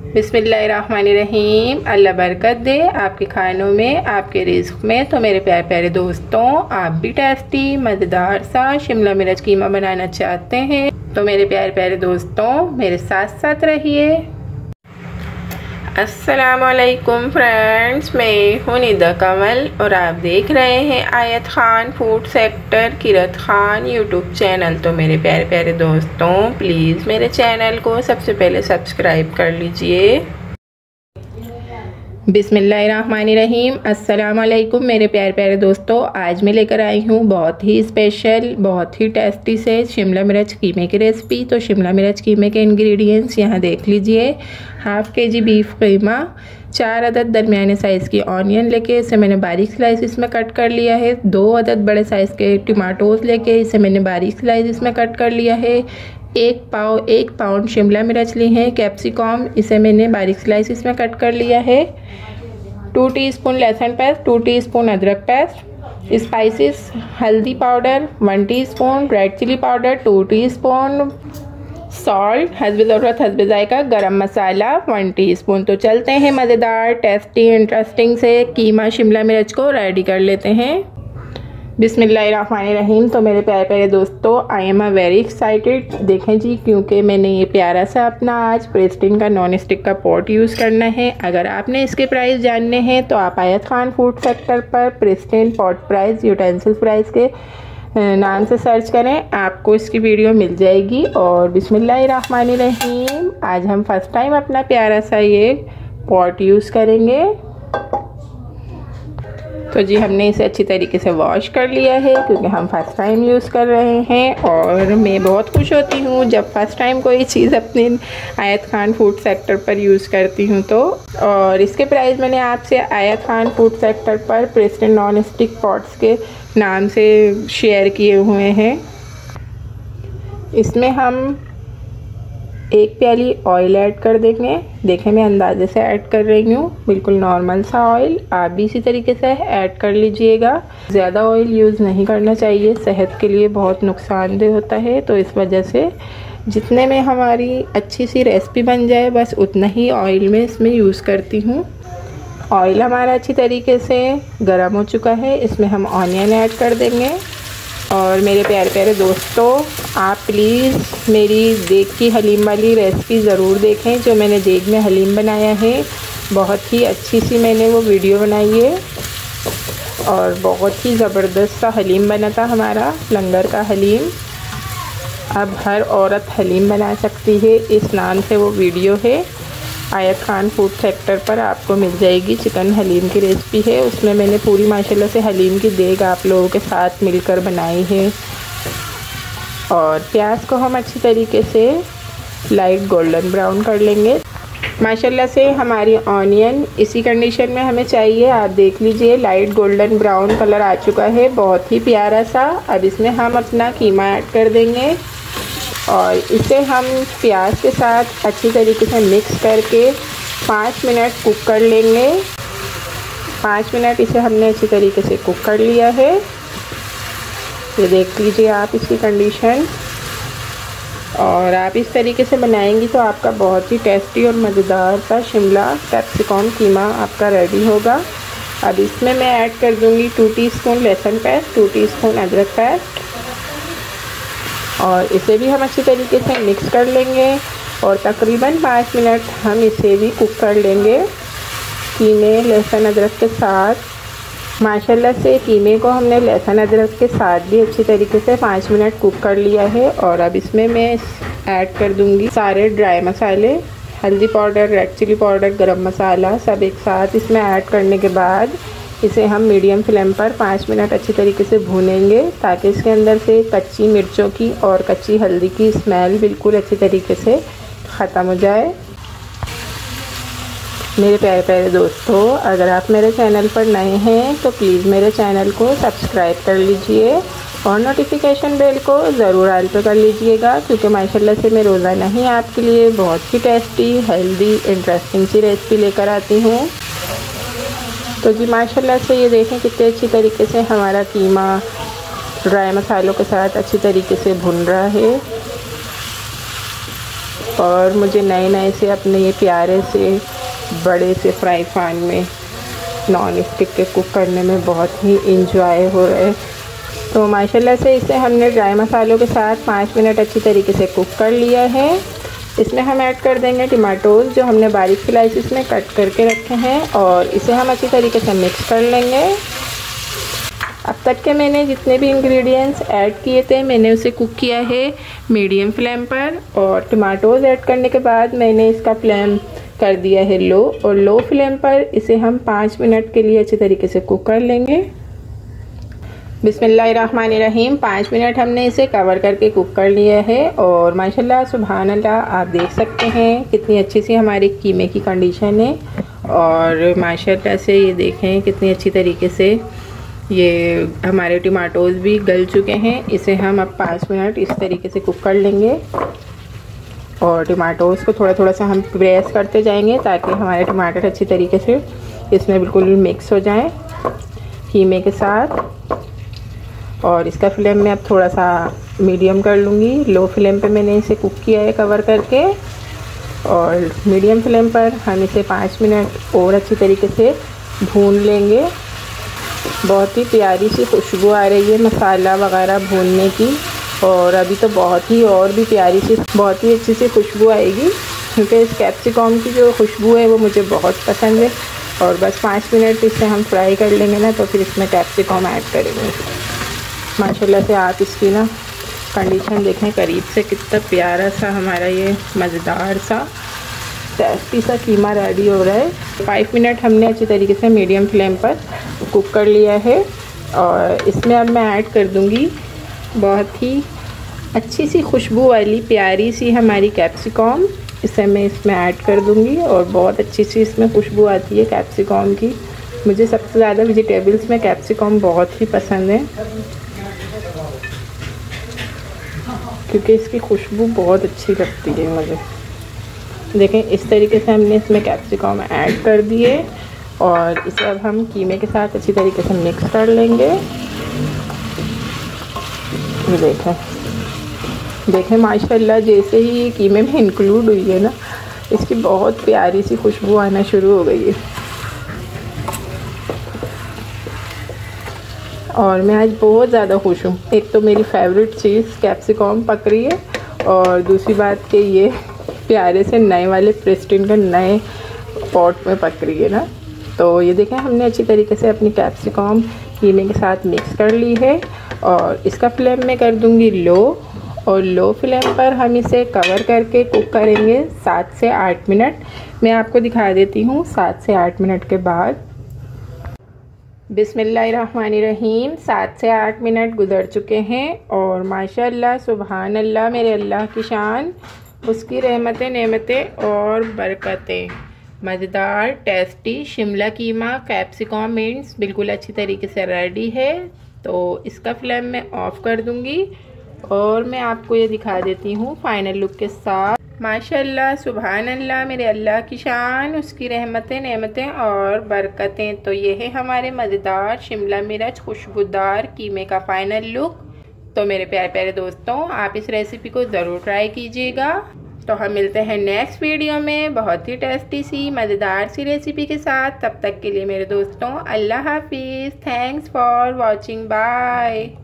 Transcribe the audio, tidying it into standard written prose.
बिस्मिल्लाहिर्रहमानिर्रहीम। अल्लाह बरकत दे आपके खानों में, आपके रिज़्क़ में। तो मेरे प्यारे प्यारे दोस्तों, आप भी टेस्टी मज़ेदार सा शिमला मिर्च कीमा बनाना चाहते हैं तो मेरे प्यारे प्यारे दोस्तों मेरे साथ साथ रहिए। अस्सलामुअलैकुम फ्रेंड्स, मैं हूँ निदा कमल और आप देख रहे हैं आयत खान फूड सेक्टर किरत खान यूट्यूब चैनल। तो मेरे प्यारे प्यारे दोस्तों, प्लीज़ मेरे चैनल को सबसे पहले सब्सक्राइब कर लीजिए। बिस्मिल्लाहिर्रहमानिर्रहीम। अस्सलाम वालेकुम मेरे प्यारे प्यारे दोस्तों, आज मैं लेकर आई हूँ बहुत ही स्पेशल, बहुत ही टेस्टी से शिमला मिर्च कीमे की रेसिपी। तो शिमला मिर्च कीमे के इंग्रेडिएंट्स यहाँ देख लीजिए। हाफ़ kg बीफ कीमा, 4 अदद दरमियाने साइज़ की ऑनियन लेके इसे मैंने बारीक स्लाइसिस में कट कर लिया है। 2 अदद बड़े साइज़ के टमाटोज़ लेके इसे मैंने बारीक स्लाइसिस में कट कर लिया है। 1 पाउंड शिमला मिर्च ली है। कैप्सिकम, इसे मैंने बारीक स्लाइसिस में कट कर लिया है। 2 टीस्पून लहसुन पेस्ट, 2 टीस्पून अदरक पेस्ट। स्पाइसेस, हल्दी powder 1 teaspoon, red chilli powder 2 teaspoon, salt हस्बे ज़रूरत हस्बे जायका, गरम मसाला 1 टीस्पून। तो चलते हैं मज़ेदार टेस्टी इंटरेस्टिंग से कीमा शिमला मिर्च को रेडी कर लेते हैं। बिस्मिल्लाहिर्रहमानिर्रहीम। तो मेरे प्यारे प्यारे दोस्तों, आई एम वेरी एक्साइटेड। देखें जी, क्योंकि मैंने ये प्यारा सा अपना आज प्रेस्टीन का नॉन स्टिक का पॉट यूज़ करना है। अगर आपने इसके प्राइस जानने हैं तो आप आयत खान फूड सेक्टर पर Pristine pot price utensil price के नाम से सर्च करें, आपको इसकी वीडियो मिल जाएगी। और बिस्मिल्लाहिर्रहमानिर्रहीम, आज हम फर्स्ट टाइम अपना प्यारा सा ये पॉट यूज़ करेंगे। तो जी, हमने इसे अच्छी तरीके से वॉश कर लिया है क्योंकि हम फर्स्ट टाइम यूज़ कर रहे हैं। और मैं बहुत खुश होती हूँ जब फर्स्ट टाइम कोई चीज़ अपने आयत खान फूड सेक्टर पर यूज़ करती हूँ तो। और इसके प्राइस मैंने आपसे आयत खान फूड सेक्टर पर प्रेस्टीन नॉन स्टिक पॉट्स के नाम से शेयर किए हुए हैं। इसमें हम 1 प्याली ऑयल ऐड कर देंगे। देखें, मैं अंदाजे से ऐड कर रही हूँ, बिल्कुल नॉर्मल सा ऑयल। आप भी इसी तरीके से ऐड कर लीजिएगा। ज़्यादा ऑयल यूज़ नहीं करना चाहिए, सेहत के लिए बहुत नुकसानदेह होता है। तो इस वजह से जितने में हमारी अच्छी सी रेसिपी बन जाए बस उतना ही ऑयल में इसमें यूज़ करती हूँ। ऑयल हमारा अच्छी तरीके से गर्म हो चुका है, इसमें हम ऑनियन ऐड कर देंगे। और मेरे प्यारे प्यारे दोस्तों, आप प्लीज़ मेरी देग की हलीम वाली रेसिपी ज़रूर देखें, जो मैंने देग में हलीम बनाया है। बहुत ही अच्छी सी मैंने वो वीडियो बनाई है और बहुत ही ज़बरदस्त सा हलीम बना था हमारा, लंगर का हलीम। अब हर औरत हलीम बना सकती है, इस नाम से वो वीडियो है। आयत खान फूड सेक्टर पर आपको मिल जाएगी। चिकन हलीम की रेसिपी है, उसमें मैंने पूरी माशाल्लाह से हलीम की देग आप लोगों के साथ मिलकर बनाई है। और प्याज को हम अच्छी तरीके से लाइट गोल्डन ब्राउन कर लेंगे। माशाल्लाह से हमारी ऑनियन इसी कंडीशन में हमें चाहिए। आप देख लीजिए, लाइट गोल्डन ब्राउन कलर आ चुका है, बहुत ही प्यारा सा। अब इसमें हम अपना कीमा ऐड कर देंगे और इसे हम प्याज के साथ अच्छी तरीके से मिक्स करके 5 मिनट कुक कर लेंगे। 5 मिनट इसे हमने अच्छी तरीके से कुक कर लिया है। ये देख लीजिए आप इसकी कंडीशन। और आप इस तरीके से बनाएंगी तो आपका बहुत ही टेस्टी और मज़ेदार सा शिमला कैप्सिकम कीमा आपका रेडी होगा। अब इसमें मैं ऐड कर दूँगी 2 टीस्पून लहसुन पेस्ट, 2 टीस्पून अदरक पेस्ट। और इसे भी हम अच्छी तरीके से मिक्स कर लेंगे और तकरीबन 5 मिनट हम इसे भी कुक कर लेंगे कीमे लहसुन अदरक के साथ। माशाल्लाह से कीमे को हमने लहसुन अदरक के साथ भी अच्छी तरीके से 5 मिनट कुक कर लिया है। और अब इसमें मैं ऐड कर दूंगी सारे ड्राई मसाले, हल्दी पाउडर, रेड चिली पाउडर, गरम मसाला, सब एक साथ इसमें ऐड करने के बाद इसे हम मीडियम फ्लेम पर 5 मिनट अच्छी तरीके से भूनेंगे ताकि इसके अंदर से कच्ची मिर्चों की और कच्ची हल्दी की स्मेल बिल्कुल अच्छी तरीके से ख़त्म हो जाए। मेरे प्यारे प्यारे दोस्तों, अगर आप मेरे चैनल पर नए हैं तो प्लीज़ मेरे चैनल को सब्सक्राइब कर लीजिए और नोटिफिकेशन बेल को ज़रूर ऑल पे कर लीजिएगा, क्योंकि माशाल्लाह से मैं रोज़ाना ही आपके लिए बहुत ही टेस्टी, हेल्दी, इंटरेस्टिंग सी रेसिपी लेकर आती हूँ। तो जी माशाल्लाह से ये देखें कितने अच्छी तरीके से हमारा कीमा ड्राई मसालों के साथ अच्छी तरीके से भुन रहा है। और मुझे नए नए से अपने ये प्यारे से बड़े से फ्राई पैन में नॉन स्टिक के कुक करने में बहुत ही इंजॉय हो रहा है। तो माशाल्लाह से इसे हमने ड्राई मसालों के साथ 5 मिनट अच्छी तरीके से कुक कर लिया है। इसमें हम ऐड कर देंगे टमाटोज़ जो हमने बारीक स्लाइसिस में कट करके रखे हैं और इसे हम अच्छी तरीके से मिक्स कर लेंगे। अब तक के मैंने जितने भी इंग्रेडिएंट्स ऐड किए थे मैंने उसे कुक किया है मीडियम फ्लेम पर, और टमाटोज़ ऐड करने के बाद मैंने इसका फ्लेम कर दिया है लो, और लो फ्लेम पर इसे हम 5 मिनट के लिए अच्छी तरीके से कुक कर लेंगे। बिस्मिल्लाहिर्रहमानिर्रहीम। 5 मिनट हमने इसे कवर करके कुक कर लिया है और माशाल्लाह सुभान अल्लाह आप देख सकते हैं कितनी अच्छी सी हमारी कीमे की कंडीशन है। और माशाल्लाह से ये देखें कितनी अच्छी तरीके से ये हमारे टमाटोज़ भी गल चुके हैं। इसे हम अब 5 मिनट इस तरीके से कुक कर लेंगे और टमाटोज़ को थोड़ा थोड़ा सा हम प्रेस करते जाएंगे ताकि हमारे टमाटर अच्छी तरीके से इसमें बिल्कुल मिक्स हो जाएं कीमे के साथ। और इसका फ्लेम मैं अब थोड़ा सा मीडियम कर लूँगी। लो फ्लेम पे मैंने इसे कुक किया है कवर करके, और मीडियम फ्लेम पर हम इसे 5 मिनट और अच्छी तरीके से भून लेंगे। बहुत ही प्यारी सी खुशबू आ रही है मसाला वगैरह भूनने की, और अभी तो बहुत ही और भी प्यारी सी बहुत ही अच्छी सी खुशबू आएगी क्योंकि इस कैप्सिकम की जो खुशबू है वो मुझे बहुत पसंद है। और बस 5 मिनट इसे हम फ्राई कर लेंगे ना तो फिर इसमें कैप्सिकम ऐड करेंगे। माशाल्लाह से आप इसकी ना कंडीशन देखें करीब से, कितना प्यारा सा हमारा ये मज़ेदार सा टेस्टी सा कीमा रेडी हो रहा है। 5 मिनट हमने अच्छी तरीके से मीडियम फ्लेम पर कुक कर लिया है और इसमें अब मैं ऐड कर दूंगी बहुत ही अच्छी सी खुशबू वाली प्यारी सी हमारी कैप्सिकम। इसे मैं इसमें ऐड कर दूंगी और बहुत अच्छी सी इसमें खुशबू आती है कैप्सिकम की। मुझे सबसे ज़्यादा वेजिटेबल्स में कैप्सिकम बहुत ही पसंद है क्योंकि इसकी खुशबू बहुत अच्छी लगती है मुझे। देखें इस तरीके से हमने इसमें कैप्सिकम ऐड कर दिए और इसे अब हम कीमे के साथ अच्छी तरीके से मिक्स कर लेंगे। देखें माशाल्लाह जैसे ही ये कीमे में इंक्लूड हुई है ना इसकी बहुत प्यारी सी खुशबू आना शुरू हो गई है। और मैं आज बहुत ज़्यादा खुश हूँ। एक तो मेरी फेवरेट चीज़ कैप्सिकम पक रही है और दूसरी बात कि ये प्यारे से नए वाले प्रेस्टीन का नए पॉट में पक रही है ना। तो ये देखें हमने अच्छी तरीके से अपनी कैप्सिकम कीमे के साथ मिक्स कर ली है और इसका फ्लेम मैं कर दूंगी लो, और लो फ्लेम पर हम इसे कवर करके कुक करेंगे 7 से 8 मिनट। मैं आपको दिखा देती हूँ 7 से 8 मिनट के बाद। बिस्मिल्लाहिर्रहमानिर्रहीम। 7 से 8 मिनट गुजर चुके हैं और माशाल्लाह सुभान अल्लाह मेरे अल्लाह की शान, उसकी रहमतें नेमतें और बरकतें। मज़ेदार टेस्टी शिमला कीमा कैप्सिकम मिंट्स बिल्कुल अच्छी तरीके से रेडी है। तो इसका फ्लेम मैं ऑफ़ कर दूंगी और मैं आपको ये दिखा देती हूँ फाइनल लुक के साथ। माशाल्लाह सुभान अल्लाह मेरे अल्लाह की शान, उसकी रहमतें नेमतें और बरकतें। तो ये है हमारे मज़ेदार शिमला मिर्च खुशबूदार कीमे का फाइनल लुक। तो मेरे प्यारे प्यारे दोस्तों आप इस रेसिपी को ज़रूर ट्राई कीजिएगा। तो हम मिलते हैं नेक्स्ट वीडियो में बहुत ही टेस्टी सी मज़ेदार सी रेसिपी के साथ। तब तक के लिए मेरे दोस्तों अल्लाह हाफिज़। Thanks for watching. बाय।